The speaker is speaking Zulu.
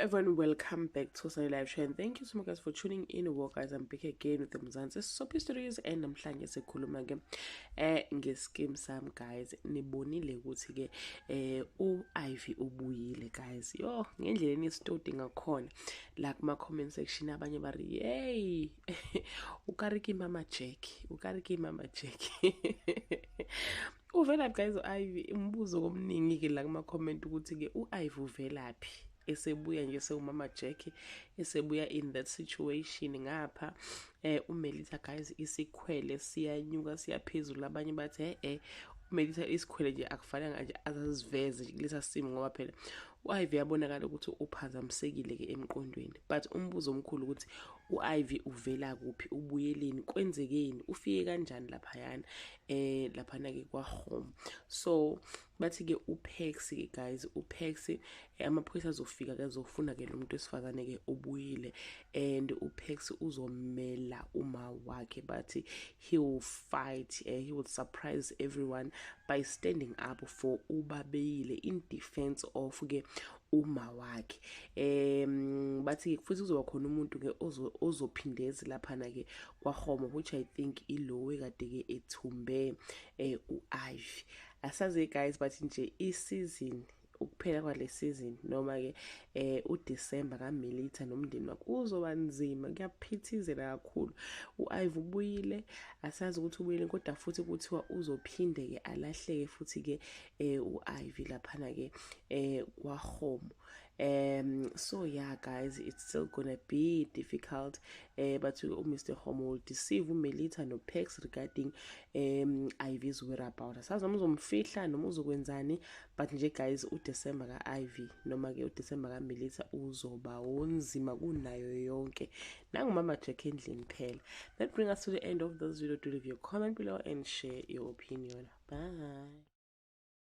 everyone, welcome back to Sunny Live Show and thank you so much guys for tuning in. Well guys, I'm back again with the Mzansi Soapy Stories and namhlanje sikhuluma ke ngeskim sam guys. Nibonile ukuthi ke u-Ivy ubuyile guys. Yo, ngendlela enisitoti ngakhona la kuma comment section abanye bari hey ukariki mama Jack, ukariki mama Jack. Uvela guys u-Ivy imbuzo komningi ke la kuma comment ukuthi ke u-Ivy uvelaphi. Esebuya nje sewumama Jack esebuya in that situation ngapha uMelita guys isikhwele siyanyuka siyaphezulu abanye bathi uMelita isikhwele nje akufanele nje azaziveze kulesa simo ngoba phela uIvy yabonakala ukuthi uphazamisekile ke emqondweni but umbuzo omkhulu ukuthi uIvy uvela kuphi ubuyeleni kwenzekeni ufike kanjani lapha yana lapha ke kwaHome. So bathi ke uPex ke guys uPex amaphoyisa azofika ke azofuna ke lo muntu wesifazane ke ubuyile and uPex uzomela uma wakhe bathi he will fight he will surprise everyone by standing up for ubabeyile in defense of ke uma wakhe. Bathi futhi kuzoba khona umuntu ke ozophindezi lapha na ke kwaHome which I think ilowe kade ke ethumbe uIvy. Asazi guys but nje iseason ukuphela kwale season noma ke uDecember kaMelita nomndeni wakhe uzoba nzima kuyaphithizela kakhulu. uIvy ubuyile asazi ukuthi ubuyile kodwa futhi kuthiwa uzophinde ke alahleke futhi ke uIvy lapha na ke kwaHome. So yeah guys, it's still gonna be difficult but Mr. Home will deceive uMelita noPex regarding Ivy's whereabouts. Asazi noma uzomfihla noma uzokwenzani but nje guys uDecember kaIvy noma ke uDecember kaMelita uzoba onzima kunayo yonke nangumama Jack endlini phela. That brings us to the end of this video. Do leave your comment below and share your opinion. Bye.